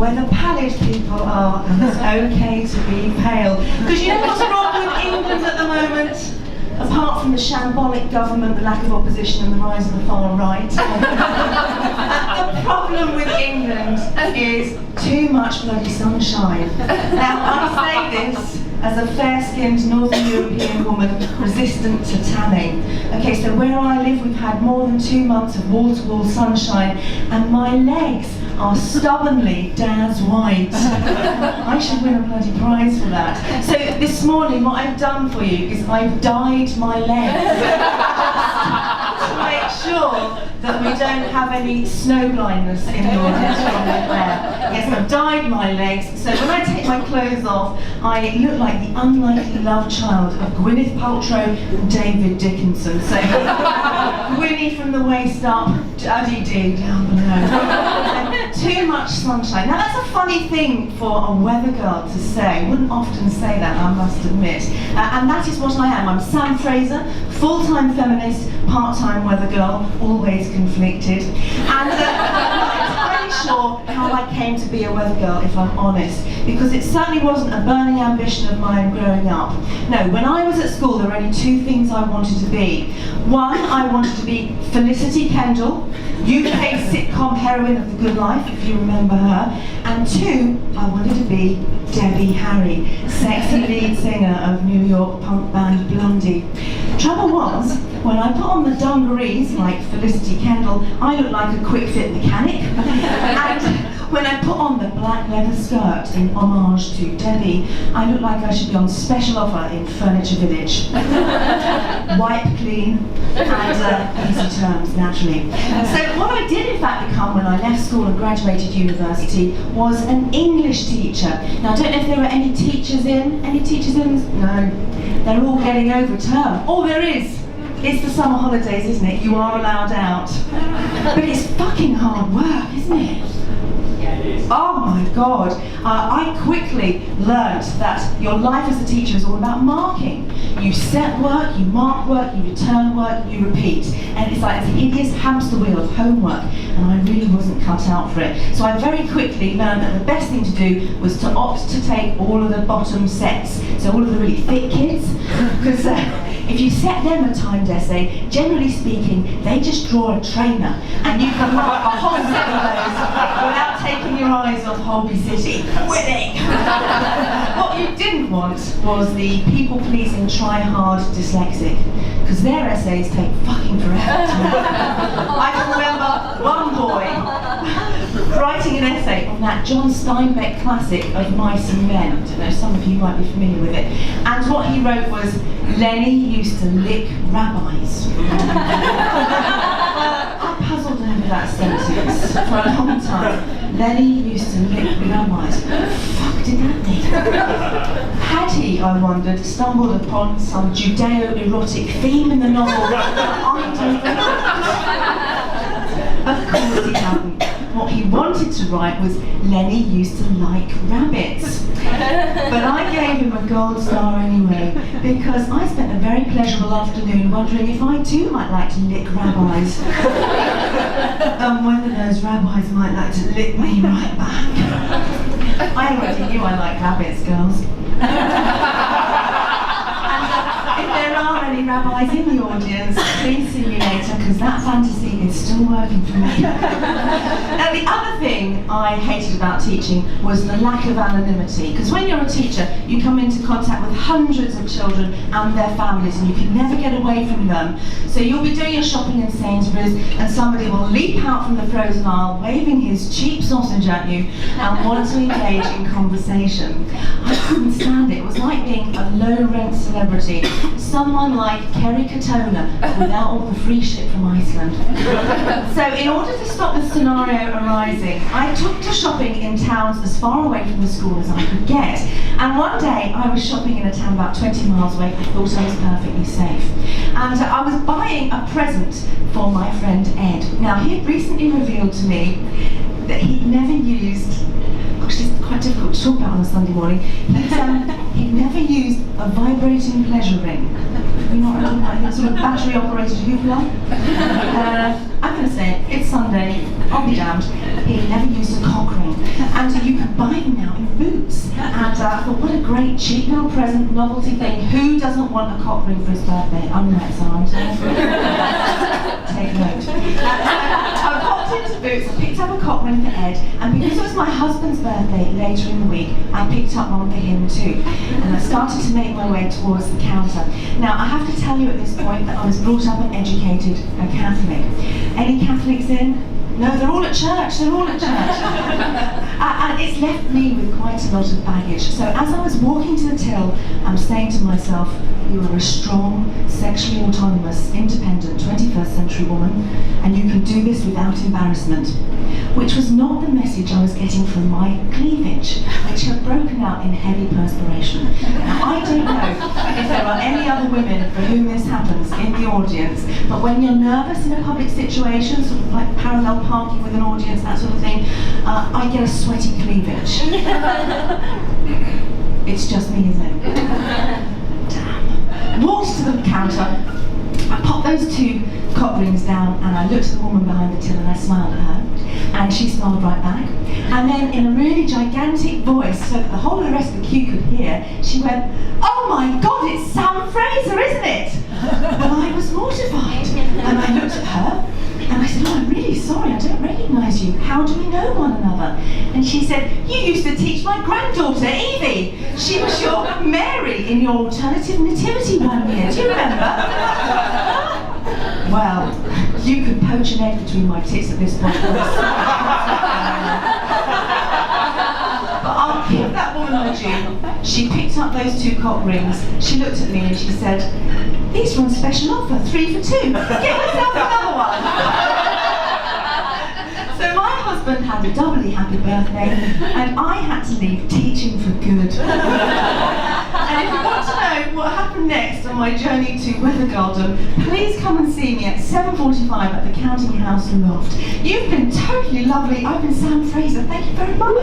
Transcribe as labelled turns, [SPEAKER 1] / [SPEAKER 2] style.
[SPEAKER 1] where the pallid people are and it's okay to be pale. Because you know what's wrong with England at the moment? Apart from the shambolic government, the lack of opposition and the rise of the far right. The problem with England is too much bloody sunshine. Now, I say this as a fair-skinned Northern European woman resistant to tanning. Okay, so where I live, we've had more than 2 months of wall-to-wall sunshine, and my legs are stubbornly Dad's white. I should win a bloody prize for that. So this morning, what I've done for you is I've dyed my legs to make sure that we don't have any snow blindness in the audience from the hair. Yes, I've dyed my legs, so when I take my clothes off, I look like the unlikely love child of Gwyneth Paltrow and David Dickinson. So Gwynny from the waist up, Duddy-dee down below. Too much sunshine. Now that's a funny thing for a weather girl to say. I wouldn't often say that, I must admit. And that is what I am. I'm Sam Fraser, full-time feminist, part-time weather girl, always conflicted. And I'm not entirely sure how I came to be a weather girl, if I'm honest, because it certainly wasn't a burning ambition of mine growing up. No, when I was at school, there were only 2 things I wanted to be. One, I wanted to be Felicity Kendall, UK sitcom heroine of The Good Life, if you remember her. And 2, I wanted to be Debbie Harry, sexy lead singer of New York punk band Blondie. Trouble was, when I put on the dungarees like Felicity Kendall, I looked like a quick fit mechanic. And when I put on the black leather skirt in homage to Debbie, I looked like I should be on special offer in Furniture Village. Wipe clean and easy terms, naturally. So what I did in fact become when I left school and graduated university was an English teacher. Now I don't know if there were any teachers in. Any teachers in? No. They're all getting over term. Oh, there is. It's the summer holidays, isn't it? You are allowed out. But it's fucking hard work, isn't it? Oh my God. I quickly learnt that your life as a teacher is all about marking. You set work, you mark work, you return work, you repeat. And it's like a hideous hamster wheel of homework, and I really wasn't cut out for it. So I very quickly learned that the best thing to do was to opt to take all of the bottom sets, so all of the really fit kids, because if you set them a timed essay, generally speaking, they just draw a trainer, and you can mark a whole set of those without taking your eyes off Holby City. Winning! What you didn't want was the people-pleasing, try-hard dyslexic, because their essays take fucking forever to make. I can remember one boy writing an essay on that John Steinbeck classic of Mice and Men. I don't know, some of you might be familiar with it. And what he wrote was, Lenny used to lick rabbis. I puzzled over that sentence for a long time. Lenny used to lick rabbis. What the fuck did that mean? Had he, I wondered, stumbled upon some Judeo-erotic theme in the novel? I don't know. Of course he hadn't. What he wanted to write was, Lenny used to like rabbits. But I gave him a gold star anyway, because I spent a very pleasurable afternoon wondering if I too might like to lick rabbis. And whether those rabbis might like to lick me right back. I already knew I liked rabbits, girls. If there are any rabbis in the audience, please see me later, because that fantasy is still working for me. Now, the other thing I hated about teaching was the lack of anonymity, because when you're a teacher, you come into contact with hundreds of children and their families, and you can never get away from them. So you'll be doing your shopping in Sainsbury's, and somebody will leap out from the frozen aisle, waving his cheap sausage at you, and want to engage in conversation. I couldn't stand it. It was like being a low-rent celebrity. Someone like Kerry Katona without all the free shit from Iceland. So in order to stop this scenario arising, I took to shopping in towns as far away from the school as I could get. And one day I was shopping in a town about 20 miles away. I thought I was perfectly safe. And I was buying a present for my friend Ed. Now he had recently revealed to me that he'd never used, gosh, this is quite difficult to talk about on a Sunday morning. He never used a vibrating pleasure ring. You know what I'm talking about? He sort of battery-operated hoopla. I'm going to say it. It's Sunday. I'll be damned. He never used a cock ring. And you can buy them now in Boots. And I thought, what a great cheap little present, novelty thing. Who doesn't want a cock ring for his birthday? I'm next, aren't I? Take note. I popped into Boots, I picked up a cock ring for Ed, and because it was my husband's birthday later in the week, I picked up one for him too. And I started to make my way towards the counter. Now, I have to tell you at this point that I was brought up and educated a Catholic. Any Catholics in? No, they're all at church, they're all at church. And it's left me with quite a lot of baggage. So as I was walking to the till, I'm saying to myself, you are a strong, sexually autonomous, independent 21st century woman, and you can do this without embarrassment. Which was not the message I was getting from my cleavage, which had broken out in heavy perspiration. Now, I don't know if there are any other women for whom this happens in the audience, but when you're nervous in a public situation, sort of like parallel parking with an audience, that sort of thing, I get a sweaty cleavage. It's just me, isn't it? Damn. Walked to the counter, I popped those 2 cock rings down, and I looked at the woman behind the till and I smiled at her, and she smiled right back. And then in a really gigantic voice, so that the whole of the rest of the queue could hear, she went, "Oh my God, it's Sam Fraser, isn't it?" And I was mortified. And I looked at her, and I said, "Oh, I'm really sorry, I don't recognise you. How do we know one another?" And she said, "You used to teach my granddaughter, Evie. She was your Mary in your alternative nativity one year. Do you remember?" Well, you could poach an egg between my tits at this point. But I'll give that woman her due. She picked up those 2 cock rings, she looked at me and she said, "These are on special offer, 3 for 2. Get yourself another one." So my husband had a doubly happy birthday, and I had to leave teaching for good. And if you want to know what happened next on my journey to Weather Garden, please come and see me at 7:45 at the Counting House Loft. You've been totally lovely. I've been Sam Fraser. Thank you very much.